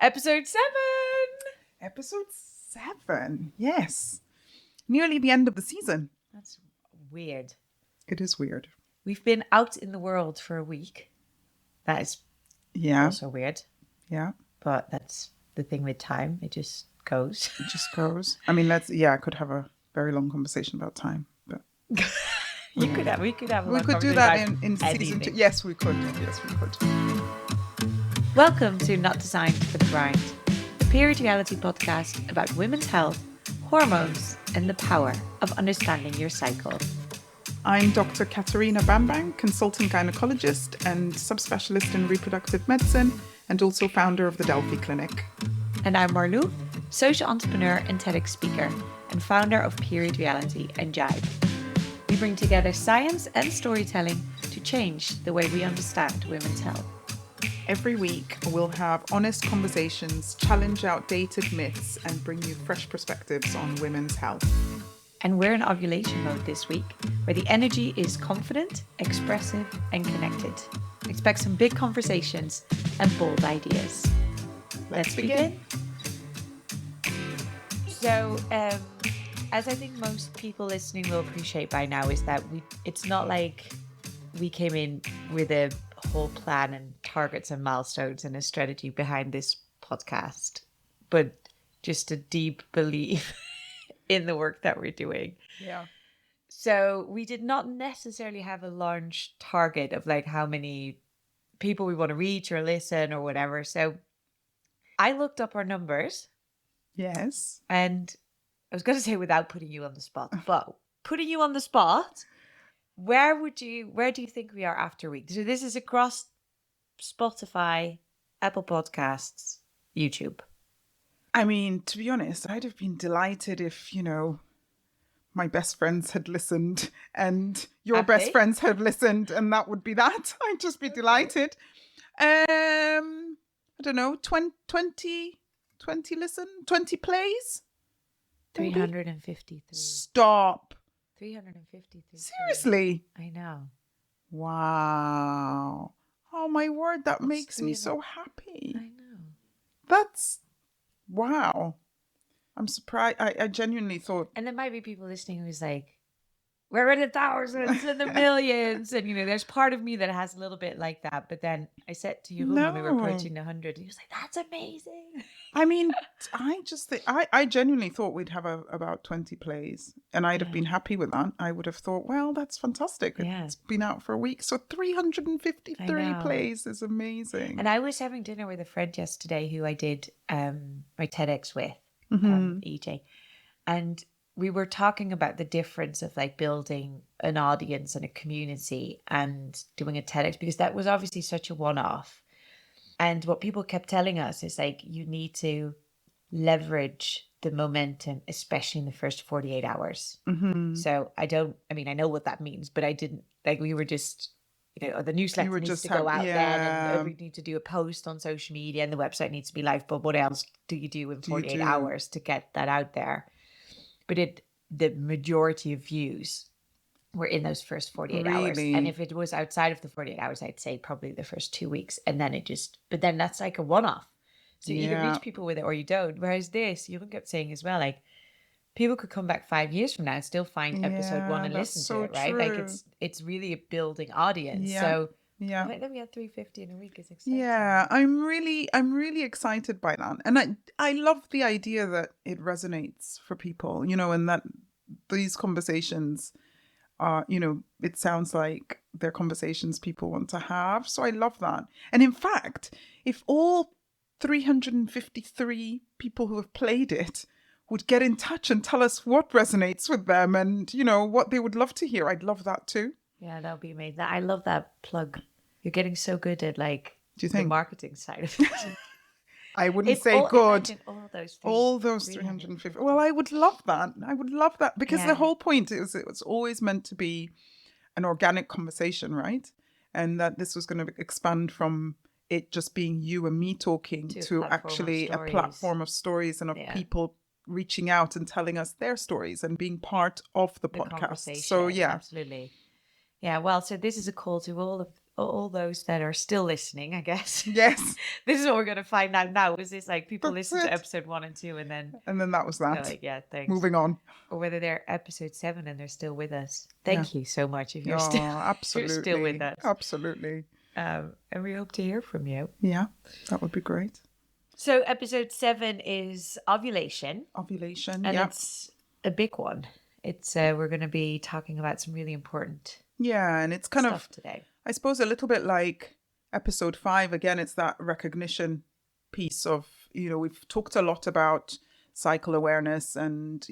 Episode 7. Episode 7. Yes. Nearly the end of the season. That's weird. It is weird. We've been out in the world for a week. That is also weird. Yeah. But that's the thing with time. It just goes. It just goes. I mean, I could have a very long conversation about time, but we could have a we could do that in season 2. Yes, we could. Welcome to Not Designed for the Grind, a period reality podcast about women's health, hormones, and the power of understanding your cycle. I'm Dr. Katarina Bambang, consultant gynecologist and subspecialist in reproductive medicine, and also founder of the Delphi Clinic. And I'm Marlou, social entrepreneur and TEDx speaker, and founder of Period Reality and Jibe. We bring together science and storytelling to change the way we understand women's health. Every week, we'll have honest conversations, challenge outdated myths, and bring you fresh perspectives on women's health. And we're in ovulation mode this week, where the energy is confident, expressive, and connected. Expect some big conversations and bold ideas. Let's begin. So, as I think most people listening will appreciate by now, is that it's not like we came in with a whole plan and targets and milestones and a strategy behind this podcast, but just a deep belief in the work that we're doing. Yeah. So we did not necessarily have a launch target of like how many people we want to reach or listen or whatever. So I looked up our numbers. Yes. And I was going to say without putting you on the spot, but putting you on the spot, where do you think we are after a week? So this is across Spotify, Apple Podcasts, YouTube. I mean, to be honest, I'd have been delighted if, my best friends had listened and your best friends had listened, and that would be that. I'd just be delighted. I don't know, 20 plays? 353. Stop. 353. Seriously? I know. Wow. Oh, my word. That makes me so happy. I know. That's, wow. I'm surprised. I genuinely thought. And there might be people listening who's like, we're in the thousands and the millions. And, there's part of me that has a little bit like that. But then I said to you when we were approaching the 100, he was like, that's amazing. I mean, I just think, I genuinely thought we'd have about 20 plays. And I'd have been happy with that. I would have thought, well, that's fantastic. Yeah. It's been out for a week. So 353 plays is amazing. And I was having dinner with a friend yesterday who I did my TEDx with, EJ. And we were talking about the difference of like building an audience and a community and doing a TEDx, because that was obviously such a one-off. And what people kept telling us is like, you need to leverage the momentum, especially in the first 48 hours. Mm-hmm. So I know what that means, but I didn't, like, we were just, the newsletter needs to go out then, and we need to do a post on social media, and the website needs to be live. But what else do you do in 48 hours to get that out there? But the majority of views were in those first 48 hours. And if it was outside of the 48 hours, I'd say probably the first 2 weeks. And then but then that's like a one-off. So you either reach people with it or you don't. Whereas this, you kept saying as well, like, people could come back 5 years from now and still find episode 1 and listen to it, right? True. Like it's really a building audience. Yeah. So yeah, then we had 350 in a week. Is exciting. Yeah, I'm really excited by that, and I love the idea that it resonates for people, and that these conversations are, it sounds like they're conversations people want to have. So I love that. And in fact, if all 353 people who have played it would get in touch and tell us what resonates with them and, what they would love to hear, I'd love that too. Yeah, that would be amazing. I love that plug. You're getting so good at like the marketing side of it. I wouldn't say good. All those 350. Well, I would love that. Because the whole point is it was always meant to be an organic conversation, right? And that this was going to expand from it just being you and me talking to actually a platform of stories and of people reaching out and telling us their stories and being part of the podcast. So yeah, absolutely. Yeah, well, so this is a call to all those that are still listening, I guess. Yes. This is what we're going to find out now. Is this like people That's listen to it. episode 1 and 2 and then that was they're that. like, yeah, thanks. Moving on. Or whether they're episode 7 and they're still with us. Yeah. Thank you so much if you're absolutely. you're still with us. Absolutely. And we hope to hear from you. Yeah, that would be great. So episode 7 is ovulation. Ovulation, and it's a big one. It's we're going to be talking about some really important and it's kind stuff of today. I suppose a little bit like episode 5. Again, it's that recognition piece of, we've talked a lot about cycle awareness and,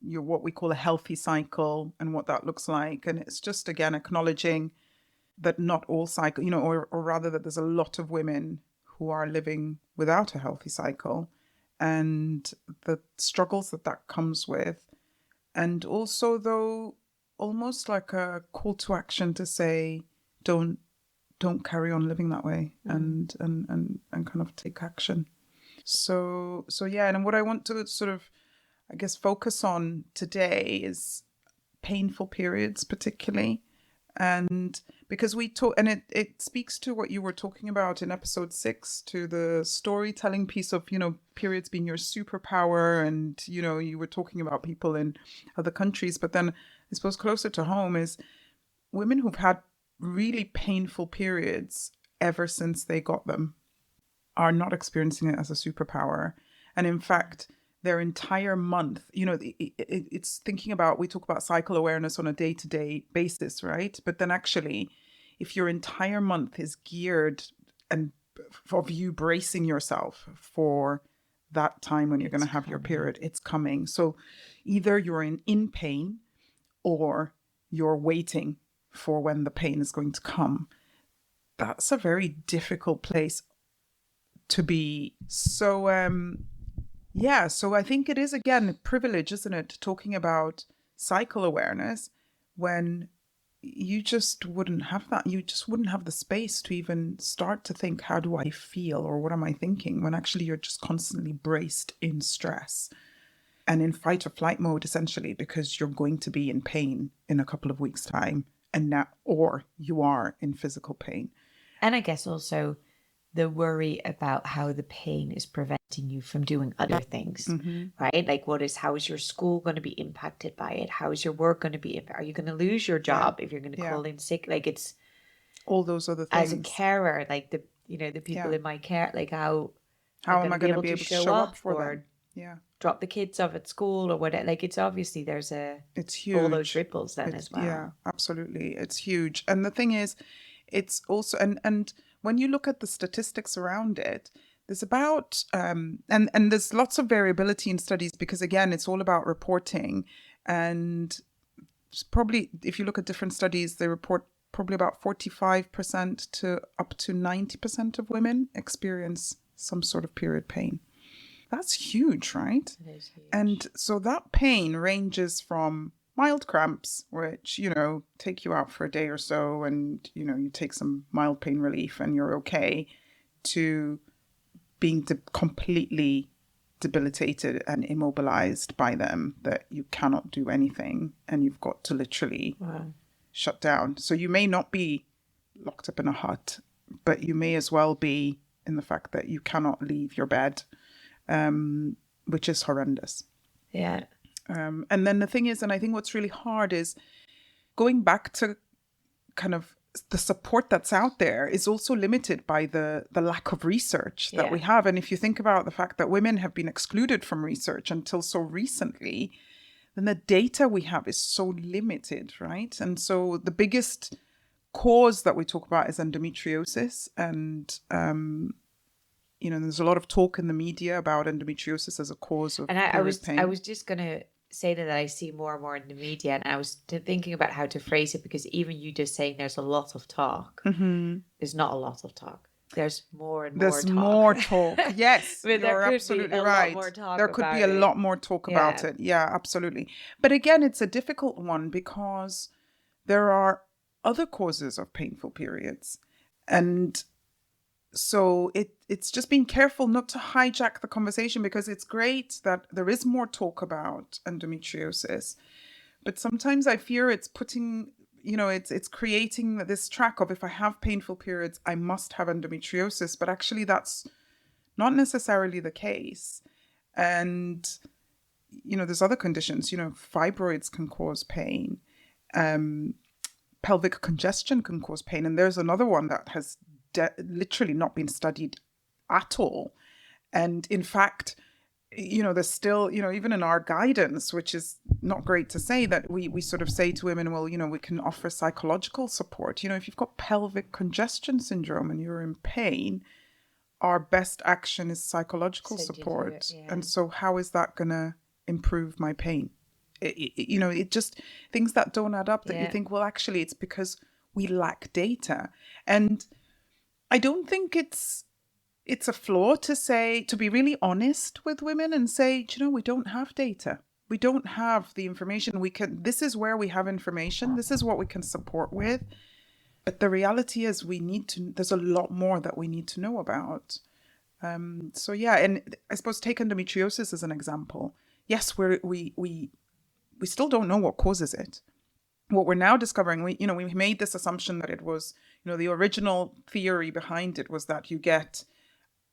what we call a healthy cycle and what that looks like. And it's just, again, acknowledging that not all cycle, or rather that there's a lot of women who are living without a healthy cycle and the struggles that comes with. And also, though, almost like a call to action to say, don't carry on living that way and kind of take action. So yeah, and what I want to sort of, I guess, focus on today is painful periods particularly. And because we talk, and it speaks to what you were talking about in episode 6, to the storytelling piece of, periods being your superpower. And, you were talking about people in other countries, but then I suppose closer to home is women who've had really painful periods ever since they got them are not experiencing it as a superpower. And in fact, their entire month, it's thinking about, we talk about cycle awareness on a day-to-day basis, right? But then actually, if your entire month is geared and of you bracing yourself for that time when you're going to have your period, it's coming. So either you're in pain or you're waiting for when the pain is going to come. That's a very difficult place to be. So, so I think it is, again, a privilege, isn't it, talking about cycle awareness when you just wouldn't have that. You just wouldn't have the space to even start to think, how do I feel or what am I thinking, when actually you're just constantly braced in stress and in fight or flight mode, essentially, because you're going to be in pain in a couple of weeks' time, and now, or you are in physical pain. And I guess also the worry about how the pain is preventing you from doing other things, right? Like how is your school going to be impacted by it? How is your work going to be impacted? Are you going to lose your job if you're going to call in sick? Like, it's all those other things. As a carer, like the people in my care, like how am I going to be able to show up for them? Yeah. Drop the kids off at school or whatever. Like, it's obviously it's huge. All those ripples then as well. Yeah, absolutely. It's huge. And the thing is, it's also, and when you look at the statistics around it, there's about, and there's lots of variability in studies because, again, it's all about reporting. And probably, if you look at different studies, they report probably about 45% to up to 90% of women experience some sort of period pain. That's huge, right? It is huge. And so that pain ranges from mild cramps, which, take you out for a day or so and, you take some mild pain relief and you're okay, to being completely debilitated and immobilized by them, that you cannot do anything and you've got to literally shut down. So you may not be locked up in a hut, but you may as well be in the fact that you cannot leave your bed, which is horrendous. Yeah. And then the thing is, and I think what's really hard is going back to kind of the support that's out there is also limited by the lack of research that we have. And if you think about the fact that women have been excluded from research until so recently, then the data we have is so limited, right? And so the biggest cause that we talk about is endometriosis. And, there's a lot of talk in the media about endometriosis as a cause of period pain. I was just going to say that I see more and more in the media, and I was thinking about how to phrase it, because even you just saying there's a lot of talk, there's not a lot of talk. There's more and more talk. There's more talk. Yes, but you're absolutely right. There could be a lot more talk about it. Yeah, absolutely. But again, it's a difficult one because there are other causes of painful periods. And so it's just being careful not to hijack the conversation, because it's great that there is more talk about endometriosis. But sometimes I fear it's putting, it's creating this track of, if I have painful periods, I must have endometriosis. But actually, that's not necessarily the case. And, there's other conditions. Fibroids can cause pain. Pelvic congestion can cause pain. And there's another one that has literally not been studied at all. And in fact, there's still, even in our guidance, which is not great to say, that we sort of say to women, well, we can offer psychological support. If you've got pelvic congestion syndrome and you're in pain, our best action is psychological support. And so how is that going to improve my pain? It just, things that don't add up, that you think, well, actually, it's because we lack data. And I don't think it's a flaw to be really honest with women and say, we don't have data. We don't have the information. This is where we have information. This is what we can support with. But the reality is there's a lot more that we need to know about. And I suppose take endometriosis as an example. Yes, we still don't know what causes it. What we're now discovering, we made this assumption that it was, the original theory behind it was that you get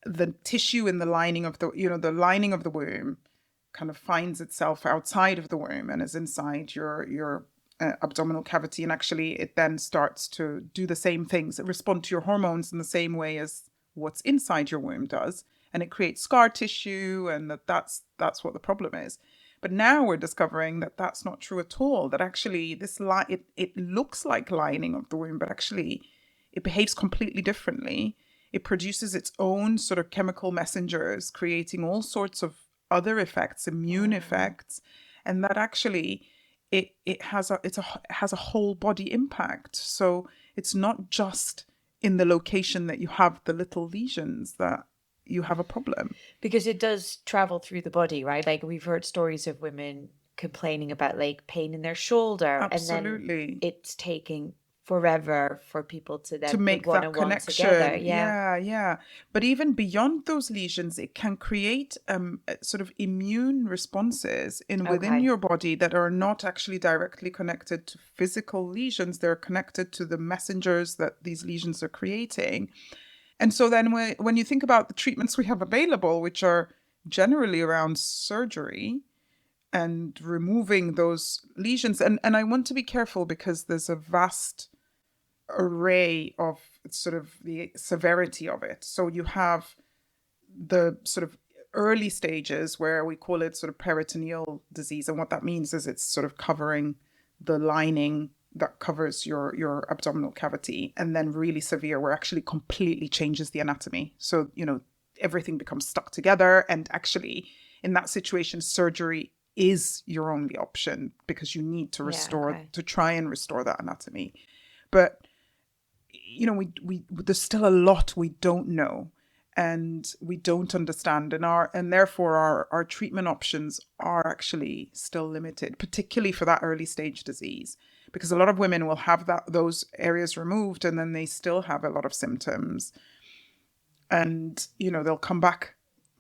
the tissue in the lining of the lining of the womb kind of finds itself outside of the womb and is inside your abdominal cavity. And actually it then starts to do the same things, respond to your hormones in the same way as what's inside your womb does. And it creates scar tissue, and that's what the problem is. But now we're discovering that that's not true at all, that actually it looks like lining of the womb, but actually it behaves completely differently. It produces its own sort of chemical messengers, creating all sorts of other effects, immune effects, and that actually it has a whole body impact. So it's not just in the location that you have the little lesions that you have a problem. Because it does travel through the body, right? Like we've heard stories of women complaining about like pain in their shoulder. Absolutely. And then it's taking forever for people to then make that connection. Together. Yeah. But even beyond those lesions, it can create sort of immune responses within your body that are not actually directly connected to physical lesions. They're connected to the messengers that these lesions are creating. And so then when you think about the treatments we have available, which are generally around surgery and removing those lesions, and I want to be careful because there's a vast array of sort of the severity of it. So you have the sort of early stages where we call it sort of peritoneal disease. And what that means is it's sort of covering the lining that covers your abdominal cavity, and then really severe where actually completely changes the anatomy. So, everything becomes stuck together. And actually in that situation, surgery is your only option because you need to to try and restore that anatomy. But, we there's still a lot we don't know and we don't understand, and therefore our treatment options are actually still limited, particularly for that early stage disease. Because a lot of women will have those areas removed and then they still have a lot of symptoms. And, they'll come back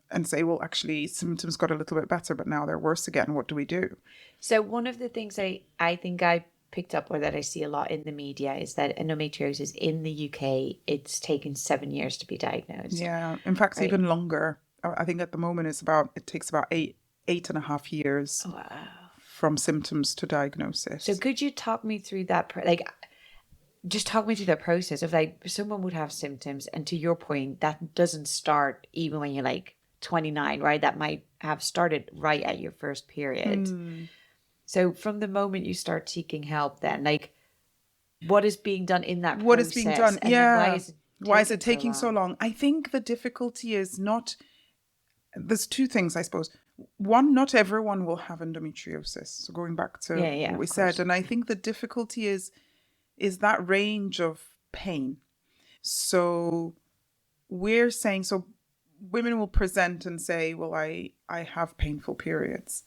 and say, well, actually, symptoms got a little bit better, but now they're worse again. What do we do? So one of the things I think I picked up, or that I see a lot in the media, is that endometriosis in the UK, it's taken 7 years to be diagnosed. Yeah. In fact, even longer. I think at the moment it takes about eight and a half years. Wow. From symptoms to diagnosis. So could you talk me through that? Just talk me through that process of someone would have symptoms, and to your point, that doesn't start even when you're 29, right? That might have started right at your first period. So from the moment you start seeking help, then what is being done in that process? What is being done? And why is it taking so long? I think the difficulty is not. There's two things, I suppose. One, not everyone will have endometriosis. So going back to what we said, and I think the difficulty is that range of pain. So we're saying, so women will present and say, well, I have painful periods.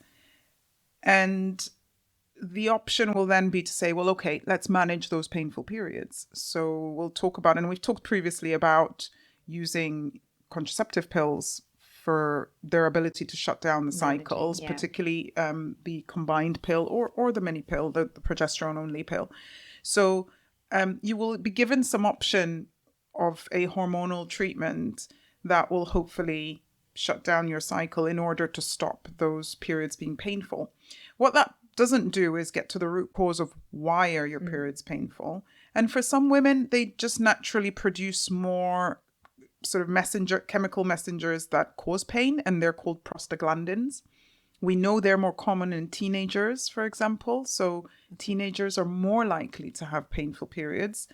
And the option will then be to say, well, okay, let's manage those painful periods. So we'll talk about, and we've talked previously about using contraceptive pills for their ability to shut down the cycles, particularly the combined pill or the mini pill, the progesterone only pill. So you will be given some option of a hormonal treatment that will hopefully shut down your cycle in order to stop those periods being painful. What that doesn't do is get to the root cause of why are your periods painful. And for some women, they just naturally produce more sort of chemical messengers that cause pain, and they're called prostaglandins. We know they're more common in teenagers, for example. So teenagers are more likely to have painful periods,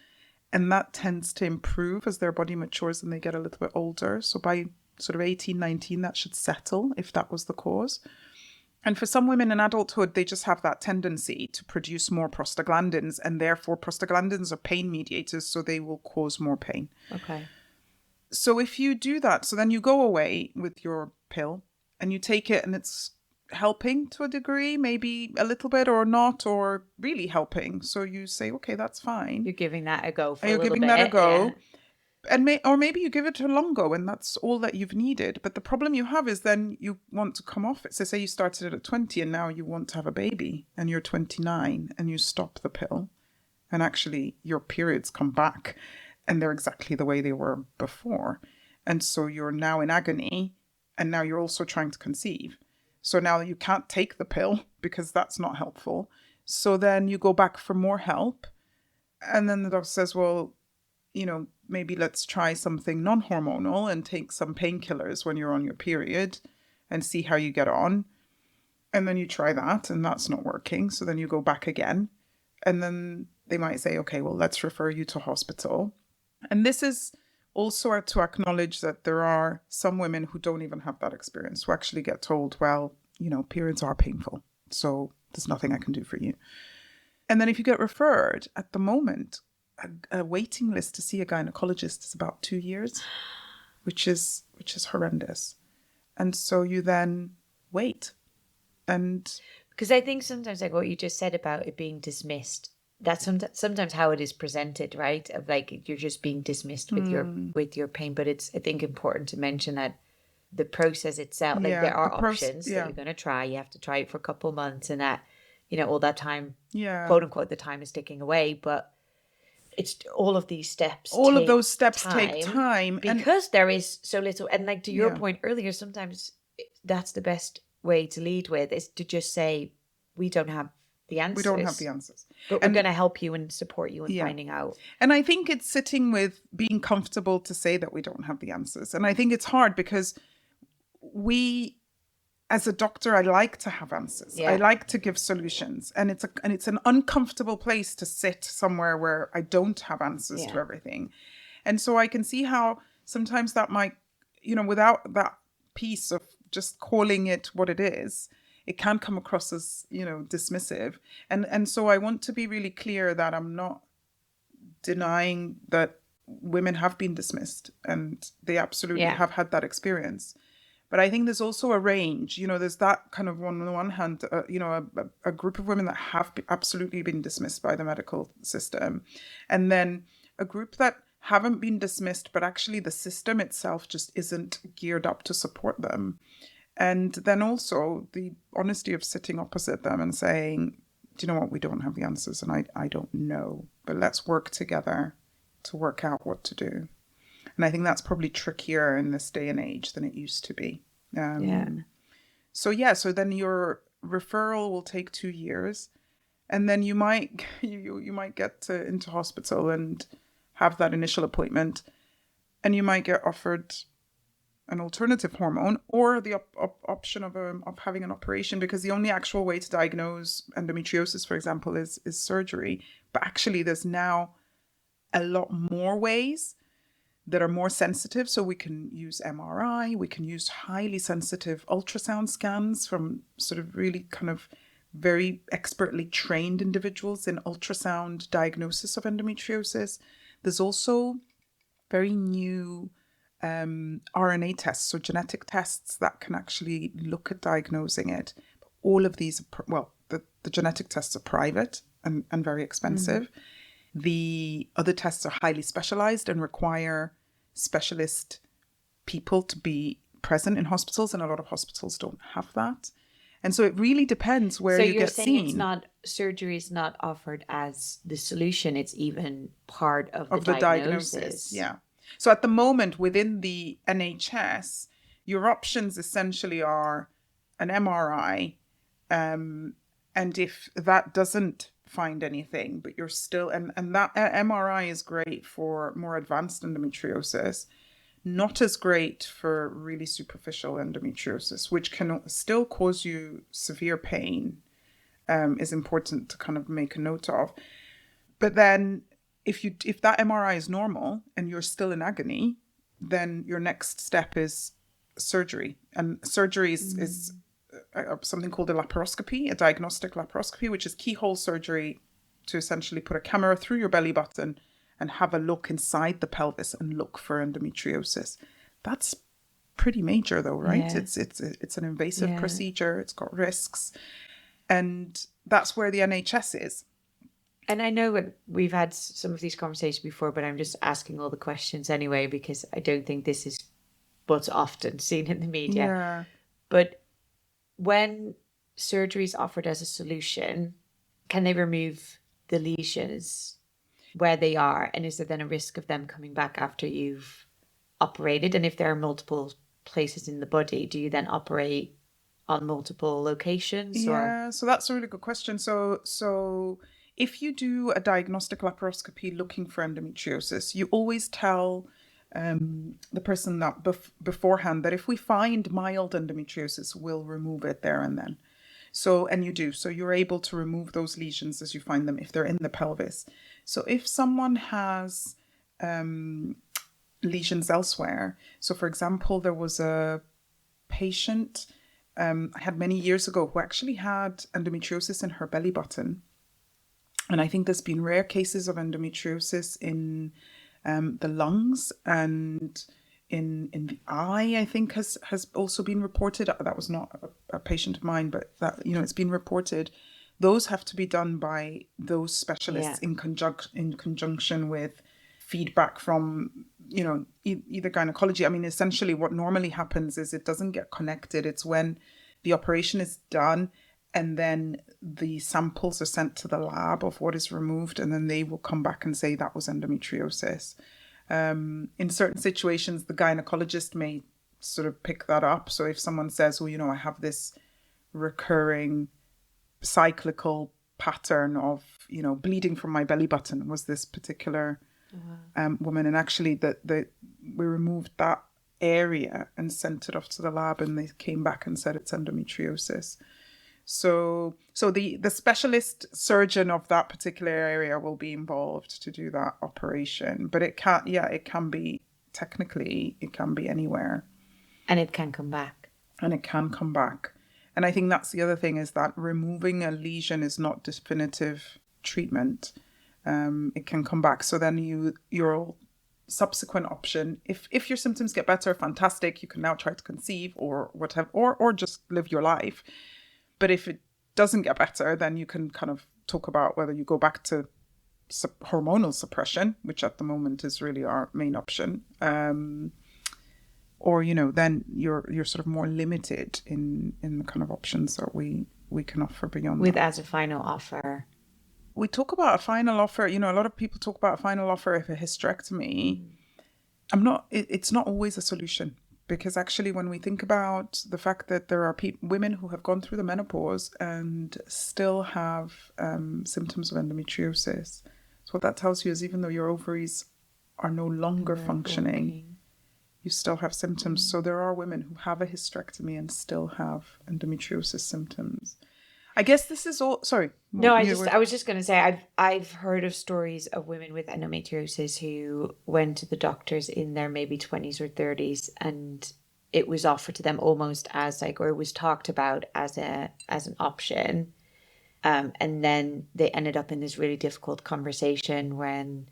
and that tends to improve as their body matures and they get a little bit older. So by sort of 18, 19, that should settle if that was the cause. And for some women in adulthood, they just have that tendency to produce more prostaglandins, and therefore prostaglandins are pain mediators, so they will cause more pain. Okay. So if you do that, so then you go away with your pill and you take it and it's helping to a degree, maybe a little bit or not, or really helping. So you say, okay, that's fine. You're giving that a go for a You're little giving bit. that a go. Yeah. And or maybe you give it a long go and that's all that you've needed. But the problem you have is then you want to come off it. So say you started it at 20 and now you want to have a baby and you're 29 and you stop the pill and actually your periods come back and they're exactly the way they were before. And so you're now in agony and now you're also trying to conceive. So now you can't take the pill because that's not helpful. So then you go back for more help. And then the doctor says, well, you know, maybe let's try something non-hormonal and take some painkillers when you're on your period and see how you get on. And then you try that and that's not working. So then you go back again. And then they might say, okay, well, let's refer you to hospital. And this is also to acknowledge that there are some women who don't even have that experience, who actually get told, well, you know, periods are painful, so there's nothing I can do for you. And then if you get referred, at the moment, a waiting list to see a gynecologist is about 2 years, which is horrendous. And so you then wait. And because I think sometimes, like what you just said about it being dismissed, that's sometimes how it is presented, right? Of like you're just being dismissed with your pain. But it's, I think, important to mention that the process itself, like there are options that you're going to try. You have to try it for a couple of months, and that, you know, all that time, quote unquote, the time is ticking away. But it's all of these steps. All of those steps take time because there is so little. And like to your point earlier, sometimes that's the best way to lead with is to just say, we don't have the answers. We don't have the answers. But we're going to help you and support you in finding out. And I think it's sitting with being comfortable to say that we don't have the answers. And I think it's hard because as a doctor, I like to have answers. Yeah. I like to give solutions. And it's an uncomfortable place to sit somewhere where I don't have answers to everything. And so I can see how sometimes that might, you know, without that piece of just calling it what it is, it can come across as, you know, dismissive. And so I want to be really clear that I'm not denying that women have been dismissed and they absolutely have had that experience. But I think there's also a range, you know, there's that kind of on the one hand, you know, a group of women that have absolutely been dismissed by the medical system. And then a group that haven't been dismissed, but actually the system itself just isn't geared up to support them. And then also the honesty of sitting opposite them and saying, do you know what, we don't have the answers and I don't know, but let's work together to work out what to do. And I think that's probably trickier in this day and age than it used to be. So then your referral will take 2 years, and then you might get into hospital and have that initial appointment, and you might get offered an alternative hormone or the option of having an operation, because the only actual way to diagnose endometriosis, for example, is surgery. But actually, there's now a lot more ways that are more sensitive. So we can use MRI, we can use highly sensitive ultrasound scans from sort of really kind of very expertly trained individuals in ultrasound diagnosis of endometriosis. There's also very new RNA tests, so genetic tests that can actually look at diagnosing it. All of these, the genetic tests are private and very expensive. The other tests are highly specialized and require specialist people to be present in hospitals, and a lot of hospitals don't have that. And so it really depends where you get seen. It's not surgery is not offered as the solution, it's even part of the diagnosis. Yeah. So at the moment within the NHS, your options essentially are an MRI, and if that doesn't find anything, but you're still, and that MRI is great for more advanced endometriosis, not as great for really superficial endometriosis, which can still cause you severe pain, is important to kind of make a note of. But then if that MRI is normal and you're still in agony, then your next step is surgery. And surgery is something called a laparoscopy, a diagnostic laparoscopy, which is keyhole surgery to essentially put a camera through your belly button and have a look inside the pelvis and look for endometriosis. That's pretty major though, right? Yeah. It's an invasive procedure. It's got risks. And that's where the NHS is. And I know we've had some of these conversations before, but I'm just asking all the questions anyway, because I don't think this is what's often seen in the media. Yeah. But when surgery is offered as a solution, can they remove the lesions where they are? And is there then a risk of them coming back after you've operated? And if there are multiple places in the body, do you then operate on multiple locations? Yeah, so that's a really good question. So if you do a diagnostic laparoscopy looking for endometriosis, you always tell the person that beforehand that if we find mild endometriosis, we'll remove it there and then. And you do. So you're able to remove those lesions as you find them if they're in the pelvis. So if someone has lesions elsewhere, so for example, there was a patient I had many years ago who actually had endometriosis in her belly button. And I think there's been rare cases of endometriosis in the lungs and in the eye, I think has also been reported. That was not a patient of mine, but that, it's been reported. Those have to be done by those specialists in conjunction with feedback from, either gynecology. I mean, essentially what normally happens is it doesn't get connected. It's when the operation is done and then the samples are sent to the lab of what is removed, and then they will come back and say that was endometriosis. In certain situations, the gynecologist may sort of pick that up. So if someone says, well, I have this recurring cyclical pattern of, bleeding from my belly button, was this particular woman. And actually we removed that area and sent it off to the lab, and they came back and said it's endometriosis. So the specialist surgeon of that particular area will be involved to do that operation. But it can be anywhere. And it can come back. And I think that's the other thing, is that removing a lesion is not definitive treatment. It can come back. So then your subsequent option, if your symptoms get better, fantastic, you can now try to conceive or whatever, or just live your life. But if it doesn't get better, then you can kind of talk about whether you go back to hormonal suppression, which at the moment is really our main option, or then you're sort of more limited in the kind of options that we can offer beyond with that. As a final offer. We talk about a final offer. A lot of people talk about a final offer of a hysterectomy. It's not always a solution, because actually when we think about the fact that there are women who have gone through the menopause and still have symptoms of endometriosis. So what that tells you is even though your ovaries are no longer functioning, you still have symptoms. So there are women who have a hysterectomy and still have endometriosis symptoms. I guess this is all. Sorry. No, I was just going to say I've heard of stories of women with endometriosis who went to the doctors in their maybe 20s or 30s, and it was offered to them almost as or it was talked about as an option, and then they ended up in this really difficult conversation when,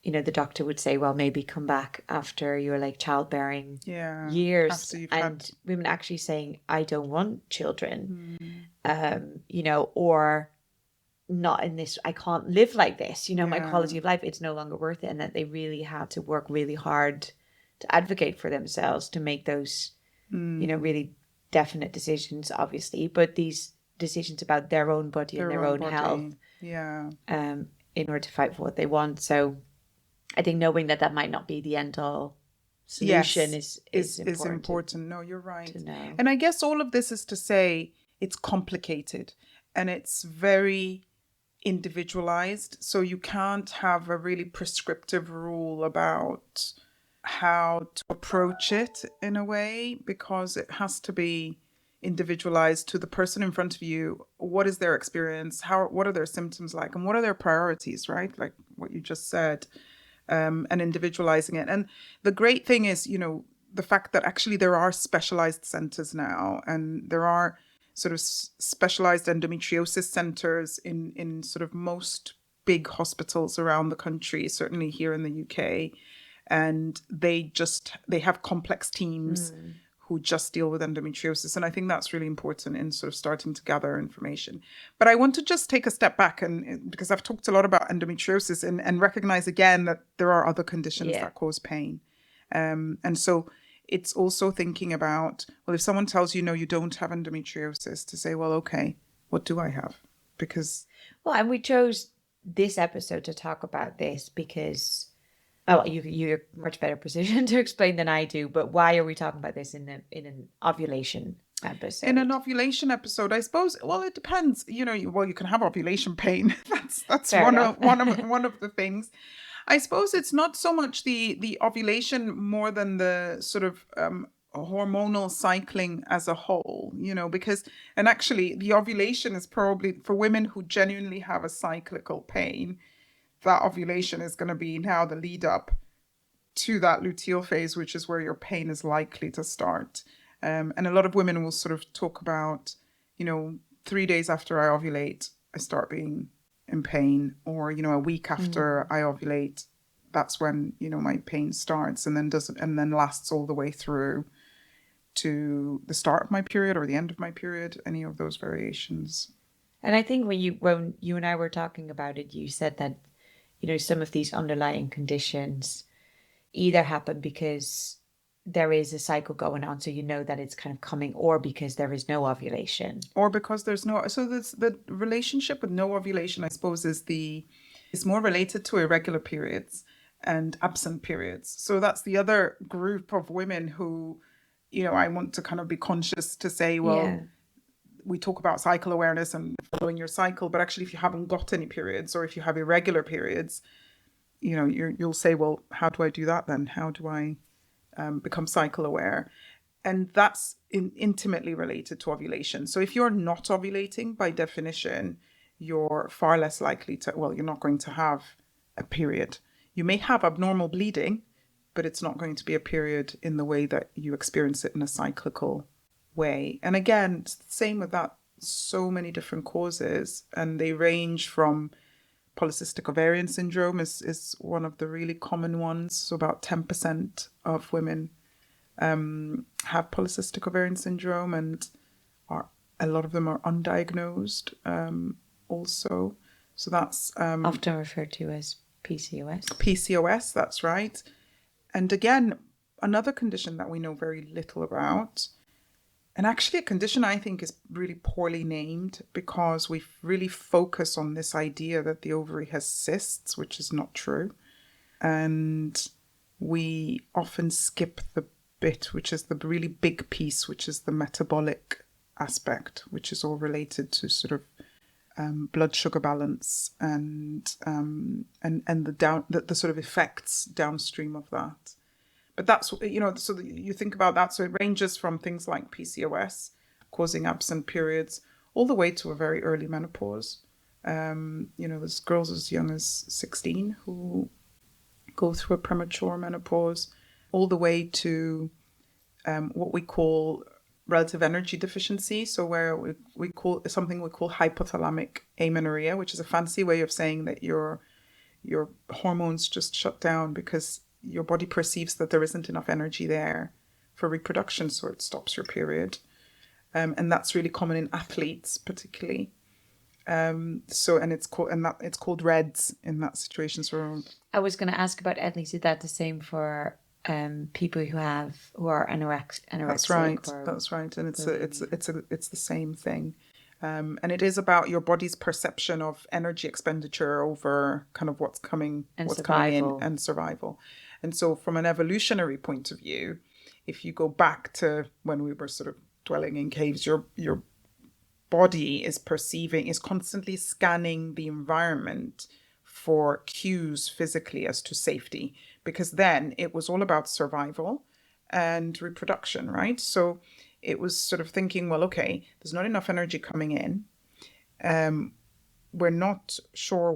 the doctor would say, well, maybe come back after you're childbearing years, and women actually saying, I don't want children. Or not in this, I can't live like this, my quality of life, it's no longer worth it. And that they really had to work really hard to advocate for themselves to make those, really definite decisions, obviously. But these decisions about their own body and their own health. Yeah. In order to fight for what they want. So I think knowing that might not be the end all solution is important. No, you're right. To know. And I guess all of this is to say it's complicated and it's very individualized. So you can't have a really prescriptive rule about how to approach it in a way, because it has to be individualized to the person in front of you. What is their experience? What are their symptoms like? And what are their priorities, right? Like what you just said, and individualizing it. And the great thing is, the fact that actually there are specialized centers now, and there are sort of specialized endometriosis centers in sort of most big hospitals around the country, certainly here in the UK. And they have complex teams who just deal with endometriosis. And I think that's really important in sort of starting to gather information. But I want to just take a step back, and because I've talked a lot about endometriosis, and recognize again that there are other conditions that cause pain. And so it's also thinking about, well, if someone tells you, no, you don't have endometriosis, to say, well, okay, what do I have? Because... Well, and we chose this episode to talk about this because... Oh, you're much better positioned to explain than I do, but why are we talking about this in an ovulation episode? In an ovulation episode, I suppose, well, it depends. You can have ovulation pain. That's one of the things. I suppose it's not so much the ovulation more than the sort of hormonal cycling as a whole, because, and actually the ovulation is probably for women who genuinely have a cyclical pain. That ovulation is going to be now the lead up to that luteal phase, which is where your pain is likely to start. And a lot of women will sort of talk about, 3 days after I ovulate, I start being in pain, or, a week after I ovulate, that's when, my pain starts, and then lasts all the way through to the start of my period or the end of my period, any of those variations. And I think when you and I were talking about it, you said that, some of these underlying conditions either happen because there is a cycle going on, so that it's kind of coming, or because there is no ovulation. Or because there's no... So the relationship with no ovulation, I suppose, is more related to irregular periods and absent periods. So that's the other group of women who, I want to kind of be conscious to say, well, we talk about cycle awareness and following your cycle, but actually if you haven't got any periods, or if you have irregular periods, you'll say, well, how do I do that then? How do I become cycle aware? And that's intimately related to ovulation. So if you're not ovulating, by definition, you're far less likely to, well, you're not going to have a period. You may have abnormal bleeding, but it's not going to be a period in the way that you experience it in a cyclical way. And again, it's the same with that. So many different causes, and they range from polycystic ovarian syndrome is one of the really common ones. So about 10% of women have polycystic ovarian syndrome, and a lot of them are undiagnosed also. So that's often referred to as PCOS. PCOS, that's right. And again, another condition that we know very little about, and actually a condition I think is really poorly named, because we really focus on this idea that the ovary has cysts, which is not true. And we often skip the bit, which is the really big piece, which is the metabolic aspect, which is all related to sort of blood sugar balance and the sort of effects downstream of that. But that's, so you think about that. So it ranges from things like PCOS causing absent periods all the way to a very early menopause. There's girls as young as 16 who go through a premature menopause, all the way to what we call relative energy deficiency. So where we call hypothalamic amenorrhea, which is a fancy way of saying that your hormones just shut down because your body perceives that there isn't enough energy there for reproduction, so it stops your period. And that's really common in athletes, particularly. It's called REDS in that situation. So I was going to ask about athletes. Is that the same for people who are anorexic? That's right. And it's the same thing. And it is about your body's perception of energy expenditure over kind of what's coming in, and survival. And so from an evolutionary point of view, if you go back to when we were sort of dwelling in caves, your body is constantly scanning the environment for cues physically as to safety, because then it was all about survival and reproduction, right? So it was sort of thinking, well, okay, there's not enough energy coming in. We're not sure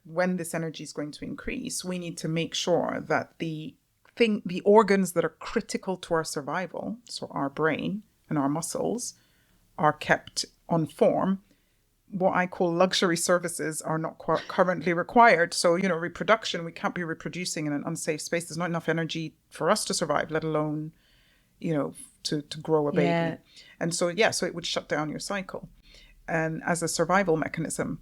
when this energy is going to increase. We need to make sure that the organs that are critical to our survival, so our brain and our muscles, are kept on form. What I call luxury services are not currently required. So, reproduction, we can't be reproducing in an unsafe space. There's not enough energy for us to survive, let alone, to grow a baby. Yeah. And so, so it would shut down your cycle. And as a survival mechanism.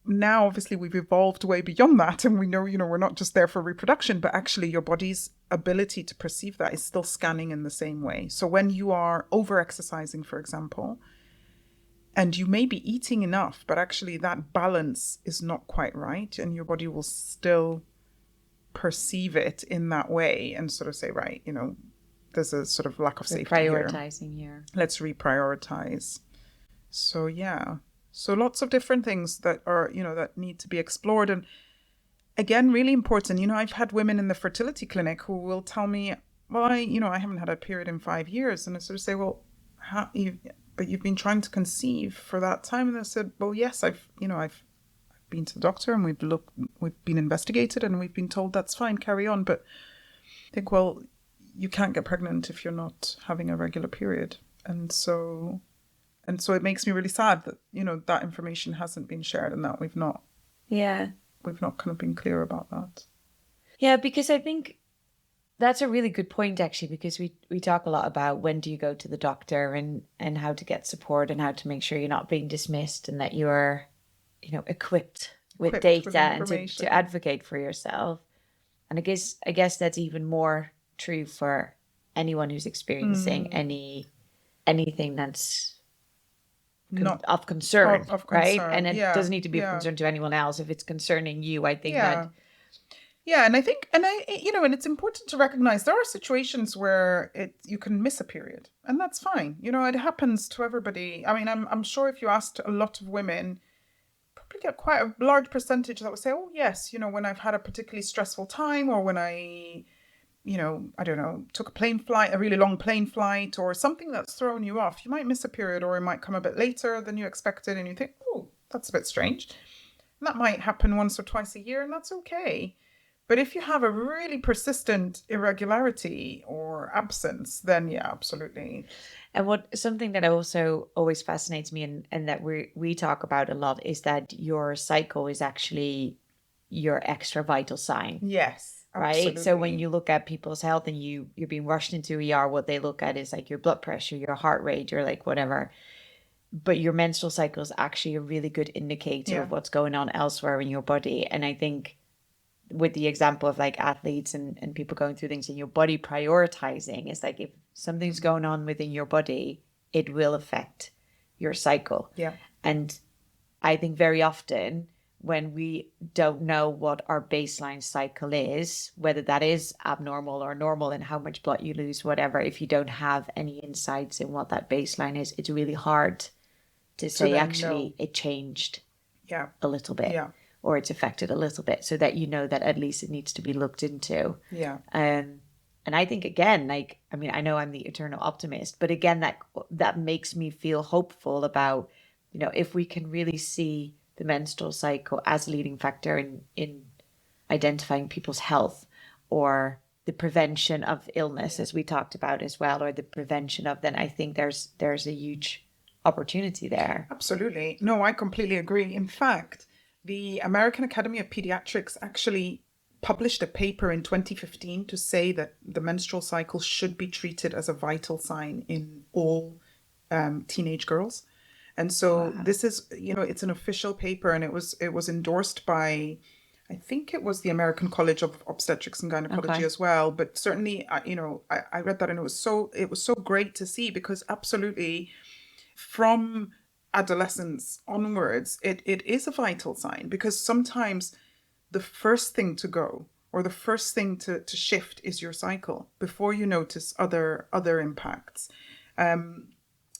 Now, obviously, we've evolved way beyond that. And we know, we're not just there for reproduction, but actually your body's ability to perceive that is still scanning in the same way. So when you are over-exercising, for example, and you may be eating enough, but actually that balance is not quite right, and your body will still perceive it in that way and sort of say, right, there's a sort of lack of safety prioritizing here. Let's reprioritize. So, yeah. So lots of different things that are, that need to be explored. And again, really important. I've had women in the fertility clinic who will tell me, well, I haven't had a period in 5 years. And I sort of say, well, but you've been trying to conceive for that time. And I said, well, yes, I've been to the doctor and we've been investigated and we've been told that's fine, carry on. But I think, well, you can't get pregnant if you're not having a regular period. And so it makes me really sad that, that information hasn't been shared and that we've not kind of been clear about that. Yeah, because I think that's a really good point, actually, because we talk a lot about when do you go to the doctor and how to get support and how to make sure you're not being dismissed and that you're, equipped with data and to advocate for yourself. And I guess that's even more true for anyone who's experiencing anything that's of concern, right? And it doesn't need to be of concern to anyone else. If it's concerning you, I think that. Yeah, and I think, and it's important to recognize there are situations where you can miss a period, and that's fine. It happens to everybody. I mean, I'm sure if you asked a lot of women, probably get quite a large percentage that would say, oh yes, when I've had a particularly stressful time, or when I I don't know, took a really long plane flight or something that's thrown you off. You might miss a period, or it might come a bit later than you expected and you think, oh, that's a bit strange. And that might happen once or twice a year, and that's okay. But if you have a really persistent irregularity or absence, then yeah, absolutely. And something that also always fascinates me and that we talk about a lot is that your cycle is actually your extra vital sign. Yes. Right. Absolutely. So when you look at people's health and you're being rushed into ER, what they look at is like your blood pressure, your heart rate, or like whatever. But your menstrual cycle is actually a really good indicator of what's going on elsewhere in your body. And I think with the example of like athletes and people going through things in your body prioritizing, is like if something's going on within your body, it will affect your cycle. Yeah. And I think very often when we don't know what our baseline cycle is, whether that is abnormal or normal and how much blood you lose, whatever, if you don't have any insights in what that baseline is, it's really hard to say actually it changed a little bit or it's affected a little bit, so that that at least it needs to be looked into. Yeah. And I think, again, like, I mean, I know I'm the eternal optimist, but again, that makes me feel hopeful about, if we can really see the menstrual cycle as a leading factor in identifying people's health, or the prevention of illness, as we talked about as well, or the prevention of, then I think there's a huge opportunity there. Absolutely. No, I completely agree. In fact, the American Academy of Pediatrics actually published a paper in 2015 to say that the menstrual cycle should be treated as a vital sign in all teenage girls. And so this is, it's an official paper, and it was endorsed by, I think it was the American College of Obstetrics and Gynecology as well. But certainly, I read that, and it was so great to see, because absolutely, from adolescence onwards, it is a vital sign, because sometimes the first thing to go or the first thing to shift is your cycle before you notice other impacts.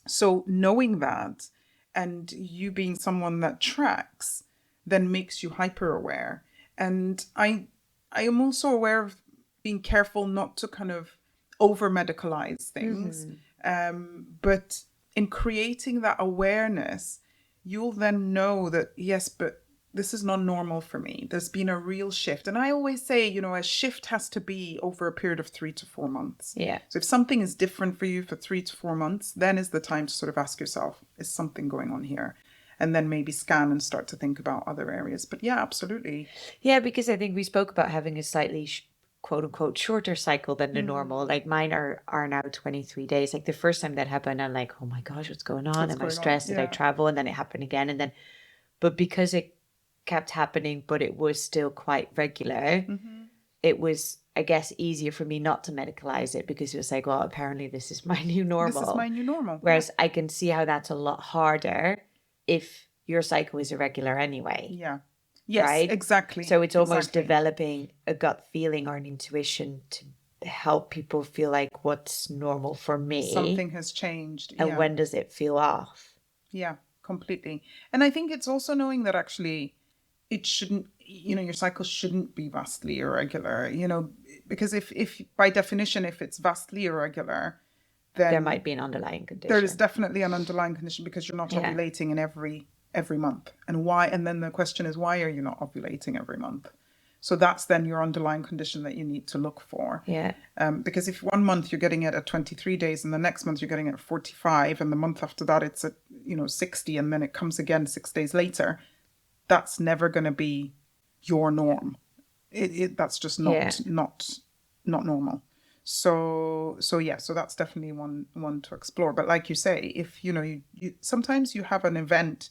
So knowing that, and you being someone that tracks, then makes you hyper aware. And I am also aware of being careful not to kind of over medicalize things. But in creating that awareness, you'll then know that, yes, but this is not normal for me. There's been a real shift. And I always say, you know, a shift has to be over a period of 3 to 4 months. Yeah. So if something is different for you for 3 to 4 months, then is the time to sort of ask yourself, is something going on here? And then maybe scan and start to think about other areas. But yeah, absolutely. Yeah, because I think we spoke about having a slightly quote unquote shorter cycle than the normal. Like mine are now 23 days. Like the first time that happened, I'm like, oh my gosh, what's going on? Am I stressed? Did I travel? And then it happened again. And then, but because it kept happening, but it was still quite regular, it was, I guess, easier for me not to medicalize it, because it was like, well, apparently this is my new normal. This is my new normal. Whereas I can see how that's a lot harder if your cycle is irregular anyway. Yeah. Yes, right? Exactly. So it's almost developing a gut feeling or an intuition to help people feel like, what's normal for me? Something has changed. And when does it feel off? Yeah, completely. And I think it's also knowing that actually it shouldn't, you know, your cycle shouldn't be vastly irregular, you know, because if by definition, if it's vastly irregular, then there might be an underlying condition. There is definitely an underlying condition, because you're not ovulating in every month. And why? And then the question is, why are you not ovulating every month? So that's then your underlying condition that you need to look for. Yeah. Because if 1 month you're getting it at 23 days and the next month you're getting it at 45 and the month after that it's at, 60 and then it comes again 6 days later, that's never going to be your norm. That's just not normal. So that's definitely one to explore. But like you say, if you sometimes you have an event,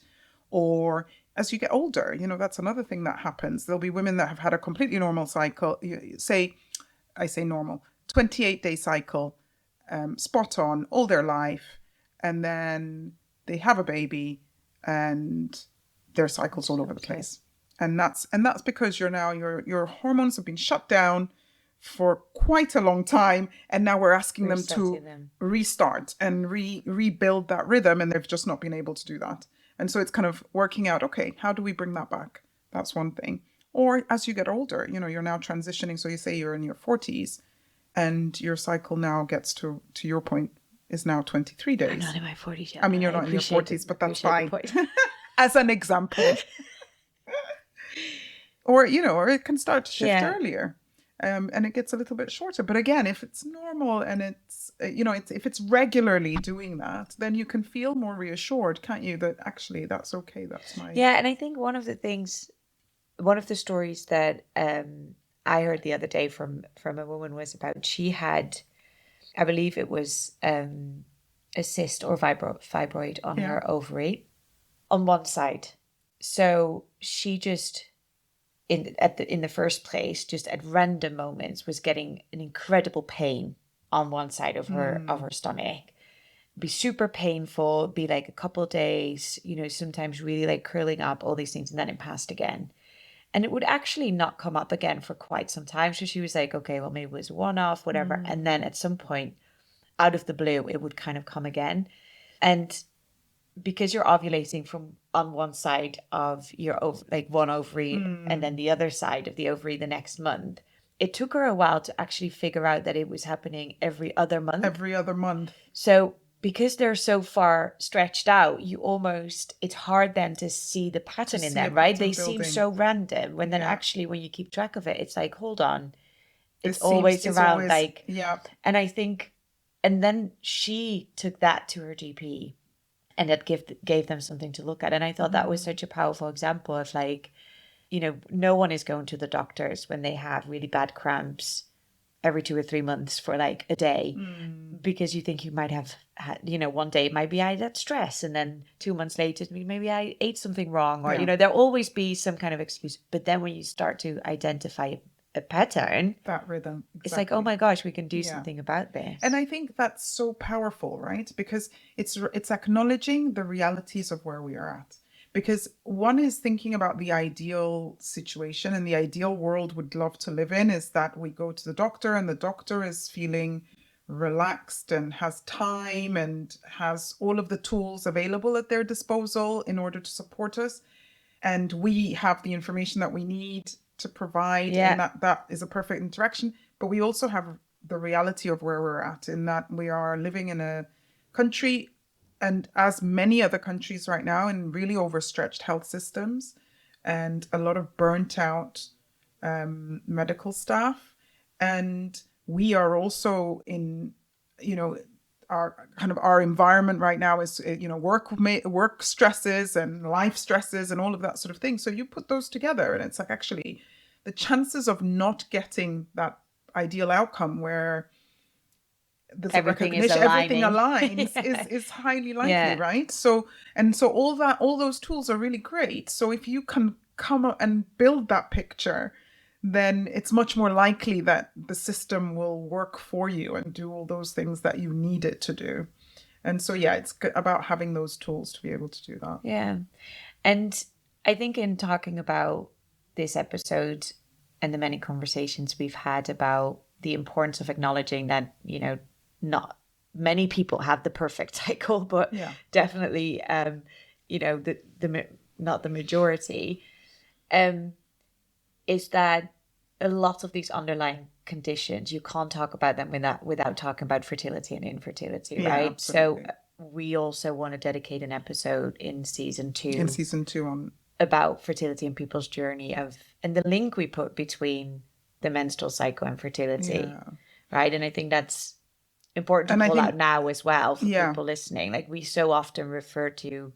or as you get older, that's another thing that happens. There'll be women that have had a completely normal cycle. I say normal, 28-day cycle, spot on all their life, and then they have a baby and their cycle's all over the place. And that's because your hormones have been shut down for quite a long time, and now we're asking them to restart and rebuild that rhythm, and they've just not been able to do that. And so it's kind of working out, okay, how do we bring that back? That's one thing. Or as you get older, you're now transitioning. So you say you're in your 40s and your cycle now gets to your point, is now 23 days. I'm not in my 40s yet. I mean, you're not in your 40s, but that's fine. As an example. Or it can start to shift earlier. And it gets a little bit shorter. But again, if it's normal and it's, if it's regularly doing that, then you can feel more reassured, can't you? That actually that's okay. That's my... Yeah. And I think one of the stories that I heard the other day from a woman was about, she had, I believe it was a cyst or fibroid on her ovary on one side. So she just... in the first place, just at random moments, was getting an incredible pain on one side of her stomach. Be super painful, be like a couple of days, sometimes really like curling up, all these things, and then it passed again. And it would actually not come up again for quite some time. So she was like, okay, well, maybe it was one-off, whatever. And then at some point, out of the blue, it would kind of come again. And because you're ovulating from on one side of your one ovary and then the other side of the ovary the next month, it took her a while to actually figure out that it was happening every other month. So because they're so far stretched out, it's hard then to see the pattern in them, right? They seem so random, when then actually when you keep track of it, it's like, hold on, it's always around. And I think, and then she took that to her GP, and that gave them something to look at. And I thought that was such a powerful example of like, no one is going to the doctors when they have really bad cramps every 2 or 3 months for like a day, because you think you might have had, one day it might be I had stress, and then 2 months later, maybe I ate something wrong, or, there'll always be some kind of excuse. But then when you start to identify a pattern, that rhythm. it's like, oh Exactly. my gosh, we can do Yeah. something about this. And I think that's so powerful, right? Because it's acknowledging the realities of where we are at. Because one is thinking about the ideal situation, and the ideal world would love to live in is that we go to the doctor and the doctor is feeling relaxed and has time and has all of the tools available at their disposal in order to support us. And we have the information that we need to provide, and that is a perfect interaction. But we also have the reality of where we're at, in that we are living in a country, and as many other countries right now, in really overstretched health systems and a lot of burnt out medical staff. And we are also in, our environment right now is, work stresses and life stresses and all of that sort of thing. So you put those together, and it's like, actually the chances of not getting that ideal outcome where there's Everything a is recognition, everything aligning. aligns is highly likely, right? So all those tools are really great. So if you can come up and build that picture, then it's much more likely that the system will work for you and do all those things that you need it to do. And so, yeah, it's about having those tools to be able to do that. Yeah. And I think in talking about this episode and the many conversations we've had about the importance of acknowledging that, not many people have the perfect cycle, but definitely, the not the majority, is that a lot of these underlying conditions, you can't talk about them without talking about fertility and infertility, right? Absolutely. So we also want to dedicate an episode in season 2 on about fertility and people's journey and the link we put between the menstrual cycle and fertility, right? And I think that's important to call out now as well for people listening. Like, we so often refer to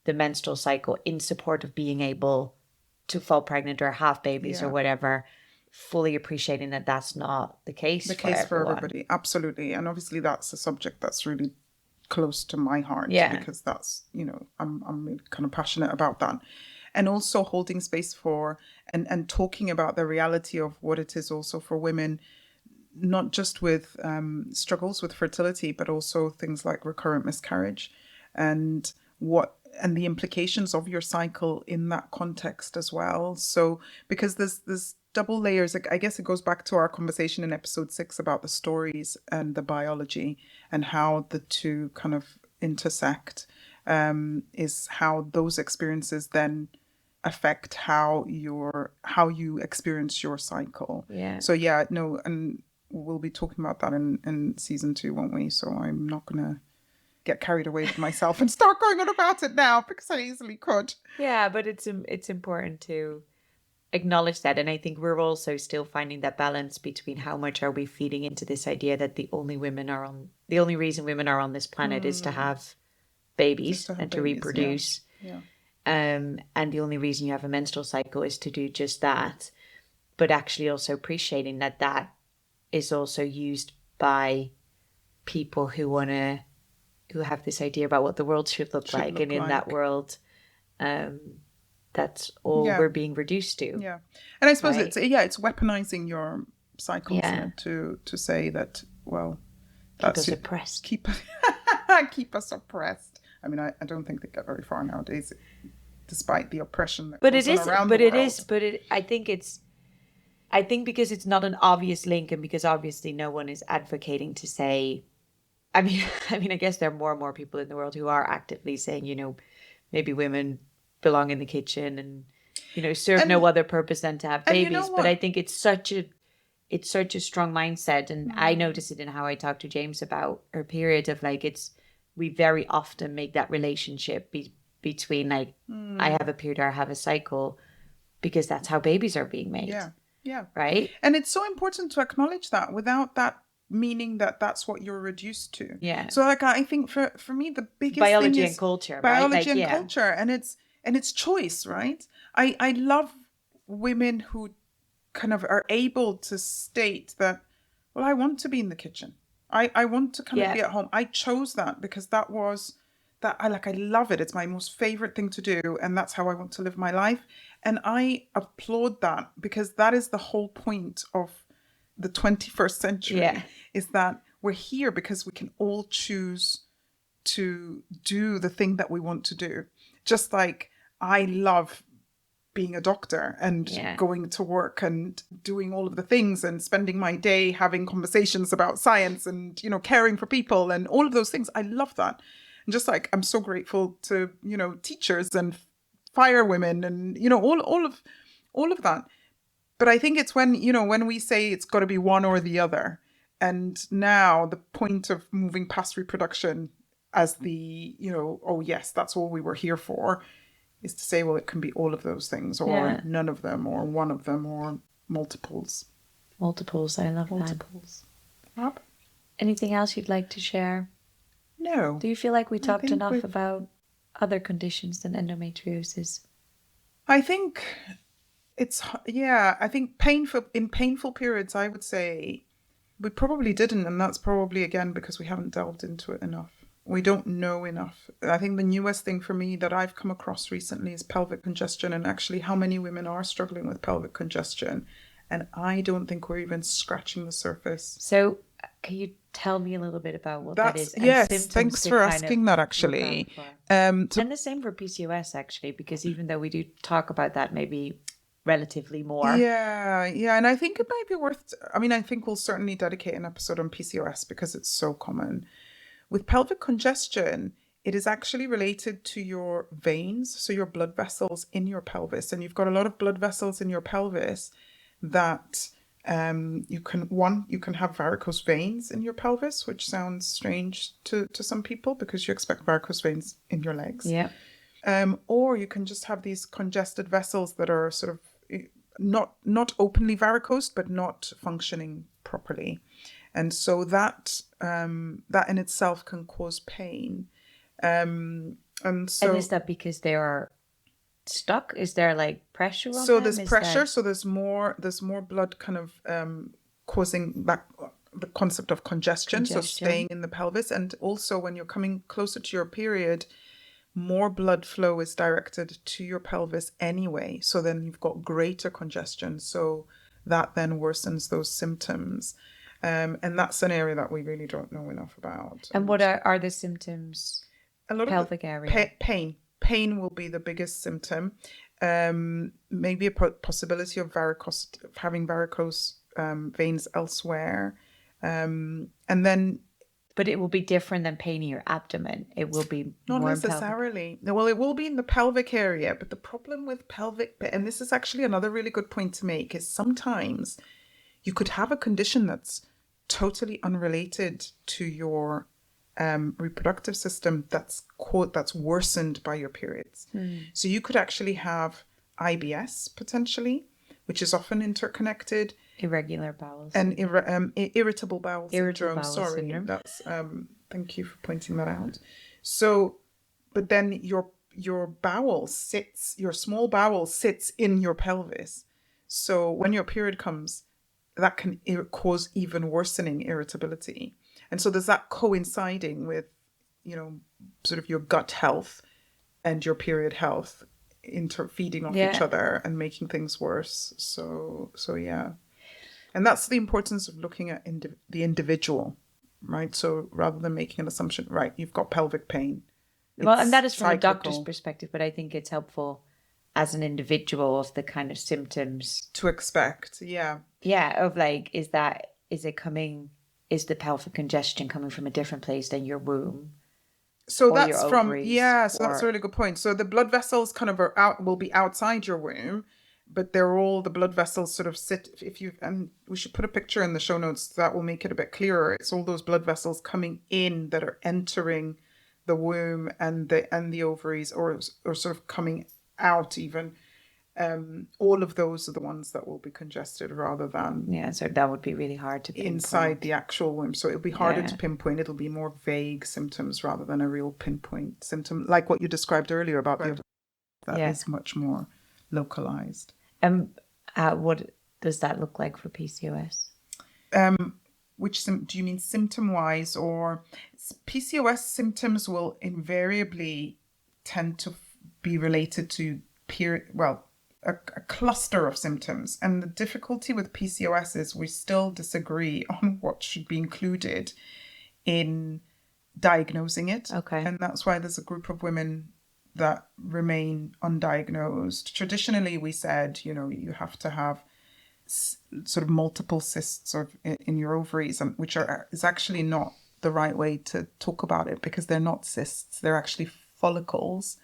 the menstrual cycle in support of being able to fall pregnant or have babies or whatever, fully appreciating that that's not the case for everybody. Absolutely. And obviously that's a subject that's really close to my heart, because that's, I'm really kind of passionate about that. And also holding space for and talking about the reality of what it is also for women, not just with struggles with fertility, but also things like recurrent miscarriage and the implications of your cycle in that context as well. So because there's double layers, I guess it goes back to our conversation in episode 6 about the stories and the biology and how the two kind of intersect, is how those experiences then affect how you experience your cycle. So and we'll be talking about that in season 2, won't we? So I'm not gonna get carried away with myself and start going on about it now, because I easily could. Yeah, but it's important to acknowledge that. And I think we're also still finding that balance between how much are we feeding into this idea that the only reason women are on this planet is to have babies and to reproduce. And the only reason you have a menstrual cycle is to do just that. But actually also appreciating that is also used by people who have this idea about what the world should look like. And in that world, that's all we're being reduced to. Yeah. And I suppose it's weaponizing your cycles to say that, well, that's keep us oppressed. Keep us oppressed. I mean, I don't think they get very far nowadays, despite the oppression that goes on around the world. I think because it's not an obvious link, and because obviously no one is advocating to say, I mean, I guess there are more and more people in the world who are actively saying, maybe women belong in the kitchen and, serve no other purpose than to have babies. But I think it's such a strong mindset. And I notice it in how I talk to James about her period of we very often make that relationship between I have a period or I have a cycle, because that's how babies are being made. Yeah. Right. And it's so important to acknowledge that without that meaning that that's what you're reduced to. Yeah. So I think for me, the biggest biology thing and culture, biology and culture, and it's choice, right? I love women who kind of are able to state that, well, I want to be in the kitchen. I want to kind of be at home. I chose that because I love it. It's my most favorite thing to do. And that's how I want to live my life. And I applaud that, because that is the whole point of the 21st century, is that we're here because we can all choose to do the thing that we want to do. Just like I love being a doctor and going to work and doing all of the things and spending my day having conversations about science and, caring for people and all of those things. I love that. And just like I'm so grateful to, teachers and firewomen and, all of that. But I think it's when we say it's got to be one or the other. And now the point of moving past reproduction as the, oh yes, that's all we were here for, is to say, well, it can be all of those things, or none of them, or one of them, or multiples. Multiples, I love multiples. That. Anything else you'd like to share? No. Do you feel like we talked enough about other conditions than endometriosis? I think I think painful periods, I would say we probably didn't, and that's probably, again, because we haven't delved into it enough. We don't know enough. I think the newest thing for me that I've come across recently is pelvic congestion, and actually how many women are struggling with pelvic congestion. And I don't think we're even scratching the surface. So can you tell me a little bit about what that is? Yes, thanks for asking that, actually. And the same for PCOS, actually, because even though we do talk about that maybe relatively more. Yeah. And I think it might be worth, I think we'll certainly dedicate an episode on PCOS because it's so common. With pelvic congestion, it is actually related to your veins, so your blood vessels in your pelvis. And you've got a lot of blood vessels in your pelvis that you can have varicose veins in your pelvis, which sounds strange to some people because you expect varicose veins in your legs. Yeah. Or you can just have these congested vessels that are sort of not openly varicose, but not functioning properly. And so that in itself can cause pain. And is that because they are stuck? Is there like pressure on them? So there's pressure. So there's more blood kind of causing that, the concept of congestion. So staying in the pelvis. And also when you're coming closer to your period, more blood flow is directed to your pelvis anyway. So then you've got greater congestion. So that then worsens those symptoms. And that's an area that we really don't know enough about. And what are the symptoms? A lot pelvic of area. Pain. Pain will be the biggest symptom. Maybe a possibility of having varicose veins elsewhere. And then... But it will be different than pain in your abdomen. It will be not more necessarily. Well, it will be in the pelvic area. But the problem with pelvic... And this is actually another really good point to make, is sometimes you could have a condition that's totally unrelated to your reproductive system that's worsened by your periods. So you could actually have IBS potentially, which is often interconnected. Irregular bowels. And irritable bowel syndrome. That's thank you for pointing that out. So, but then your bowel sits, your small bowel sits in your pelvis. So when your period comes, that can cause even worsening irritability. And so there's that coinciding with, sort of your gut health and your period health feeding off each other and making things worse. So yeah. And that's the importance of looking at the individual, right? So rather than making an assumption, right, you've got pelvic pain. Well, and that is from a doctor's perspective, but I think it's helpful as an individual of the kind of symptoms to expect. Yeah. Yeah. Of like, is the pelvic congestion coming from a different place than your womb? So that's that's a really good point. So the blood vessels kind of will be outside your womb, but they're all, the blood vessels sort of sit, and we should put a picture in the show notes that will make it a bit clearer. It's all those blood vessels coming in that are entering the womb and the ovaries, or sort of coming out even. All of those are the ones that will be congested rather than... so that would be really hard to pinpoint. Inside the actual womb. So it'll be harder to pinpoint. It'll be more vague symptoms rather than a real pinpoint symptom, like what you described earlier about the that is much more localized. What does that look like for PCOS? Do you mean symptom-wise, or PCOS symptoms will invariably tend to be related to period? Well, a cluster of symptoms. And the difficulty with PCOS is we still disagree on what should be included in diagnosing it. Okay. And that's why there's a group of women that remain undiagnosed. Traditionally, we said, you have to have sort of multiple cysts in your ovaries, which is actually not the right way to talk about it, because they're not cysts. They're actually follicles,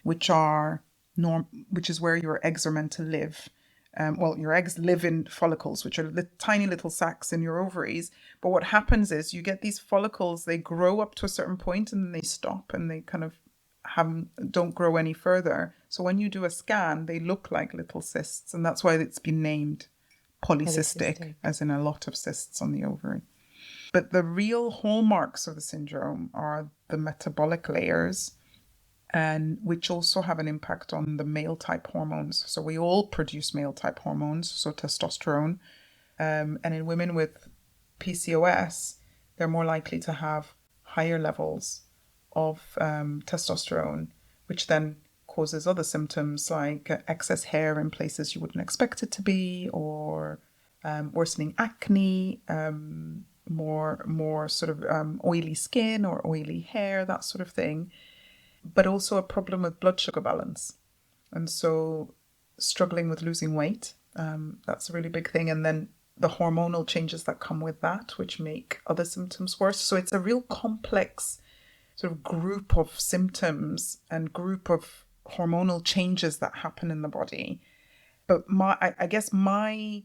which is where your eggs are meant to live. Your eggs live in follicles, which are tiny little sacs in your ovaries. But what happens is you get these follicles, they grow up to a certain point and then they stop and they kind of don't grow any further. So when you do a scan, they look like little cysts. And that's why it's been named polycystic, as in a lot of cysts on the ovary. But the real hallmarks of the syndrome are the metabolic layers, and which also have an impact on the male type hormones. So we all produce male type hormones, so testosterone. And in women with PCOS, they're more likely to have higher levels of testosterone, which then causes other symptoms like excess hair in places you wouldn't expect it to be, or worsening acne, more sort of oily skin or oily hair, that sort of thing. But also a problem with blood sugar balance. And so struggling with losing weight, that's a really big thing. And then the hormonal changes that come with that, which make other symptoms worse. So it's a real complex sort of group of symptoms and group of hormonal changes that happen in the body. But I guess my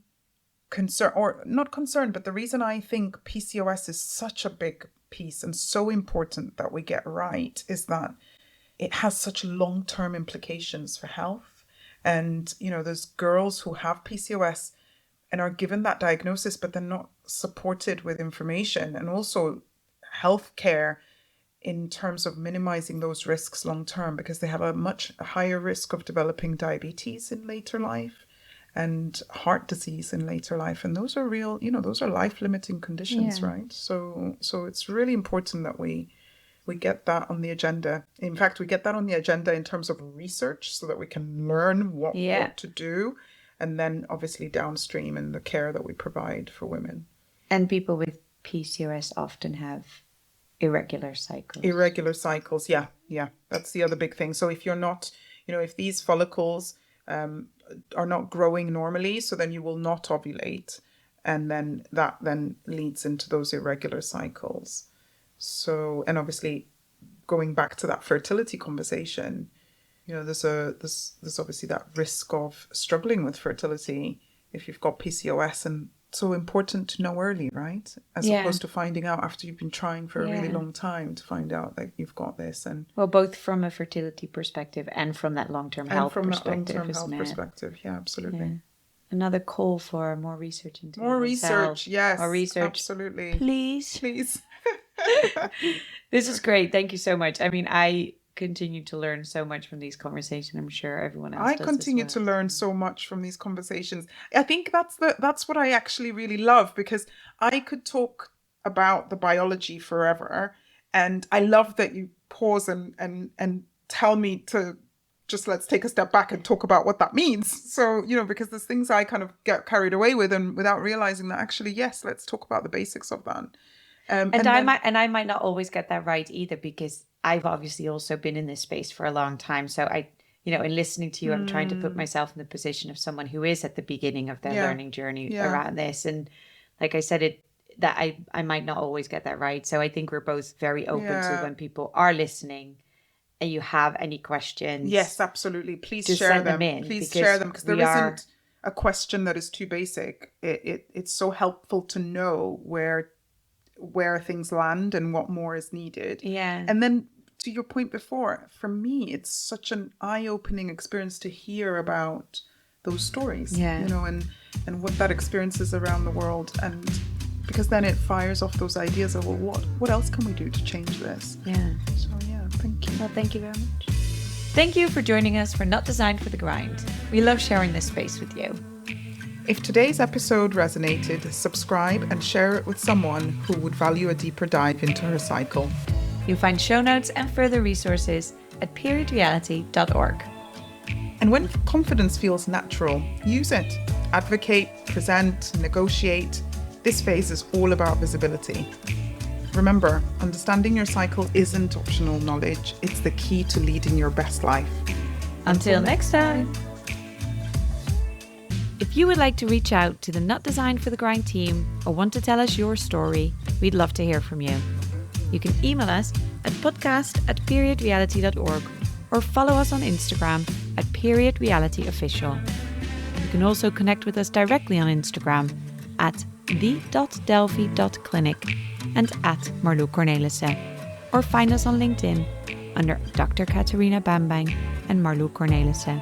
concern, or not concern, but the reason I think PCOS is such a big piece and so important that we get right is that it has such long-term implications for health. And, there's girls who have PCOS and are given that diagnosis, but they're not supported with information and also healthcare in terms of minimizing those risks long-term, because they have a much higher risk of developing diabetes in later life and heart disease in later life. And those are real, those are life-limiting conditions, right? So it's really important that we get that on the agenda. In fact, we get that on the agenda in terms of research so that we can learn what to do. And then obviously downstream in the care that we provide for women. And people with PCOS often have irregular cycles. Yeah. That's the other big thing. So if you're not, if these follicles are not growing normally, so then you will not ovulate. And then that then leads into those irregular cycles. So, and obviously going back to that fertility conversation, there's obviously that risk of struggling with fertility if you've got PCOS, and so important to know early, right? As opposed to finding out after you've been trying for a really long time to find out that you've got this. And both from a fertility perspective and from that long-term health perspective. Yeah, absolutely. Yeah. Another call for more research into more research, yes. More research. Absolutely. Please. This is great. Thank you so much. I mean, I continue to learn so much from these conversations. I'm sure everyone else does. I continue to learn so much from these conversations. I think that's what I actually really love, because I could talk about the biology forever, and I love that you pause and tell me to just let's take a step back and talk about what that means. So, because there's things I kind of get carried away with, and without realizing that actually, yes, let's talk about the basics of that. I might not always get that right either, because I've obviously also been in this space for a long time. So in listening to you, I'm trying to put myself in the position of someone who is at the beginning of their learning journey around this. And like I said, I might not always get that right. So I think we're both very open to when people are listening and you have any questions. Yes, absolutely. Please share them. Please share them, because there isn't a question that is too basic. It's so helpful to know where things land and what more is needed. Yeah. And then to your point before, for me, it's such an eye-opening experience to hear about those stories, and what that experience is around the world. And because then it fires off those ideas of, what else can we do to change this? Yeah. So thank you. Well, thank you very much. Thank you for joining us for Not Designed for the Grind. We love sharing this space with you. If today's episode resonated, subscribe and share it with someone who would value a deeper dive into her cycle. You'll find show notes and further resources at periodreality.org. And when confidence feels natural, use it. Advocate, present, negotiate. This phase is all about visibility. Remember, understanding your cycle isn't optional knowledge. It's the key to leading your best life. Until next time. If you would like to reach out to the Not Designed for the Grind team or want to tell us your story, we'd love to hear from you. You can email us at podcast@periodreality.org or follow us on Instagram @periodrealityofficial. You can also connect with us directly on Instagram at the.delphi.clinic and at Marlou Cornelissen, or find us on LinkedIn under Dr. Katarina Bambang and Marlou Cornelissen.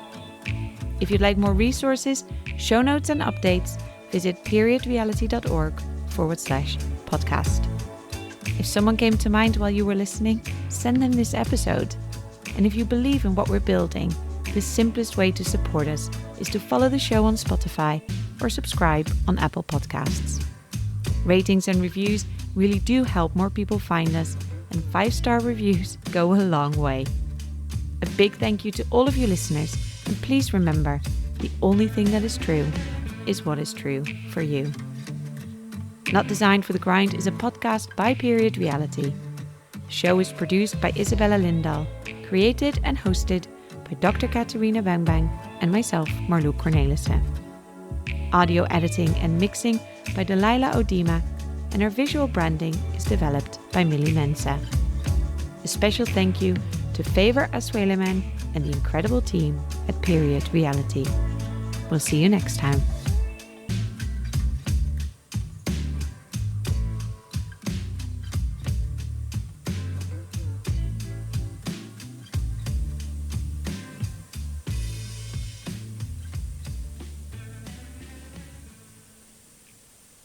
If you'd like more resources, show notes and updates, visit periodreality.org/podcast. If someone came to mind while you were listening, send them this episode. And if you believe in what we're building, the simplest way to support us is to follow the show on Spotify or subscribe on Apple Podcasts. Ratings and reviews really do help more people find us, and 5-star reviews go a long way. A big thank you to all of you listeners, and please remember, the only thing that is true is what is true for you. Not Designed for the Grind is a podcast by Period Reality. The show is produced by Isabella Lindahl, created and hosted by Dr. Katarina Bambang and myself, Marlou Cornelissen. Audio editing and mixing by Delilah Odima, and our visual branding is developed by Millie Mensa. A special thank you to Favor Asueleman and the incredible team at Period Reality. We'll see you next time.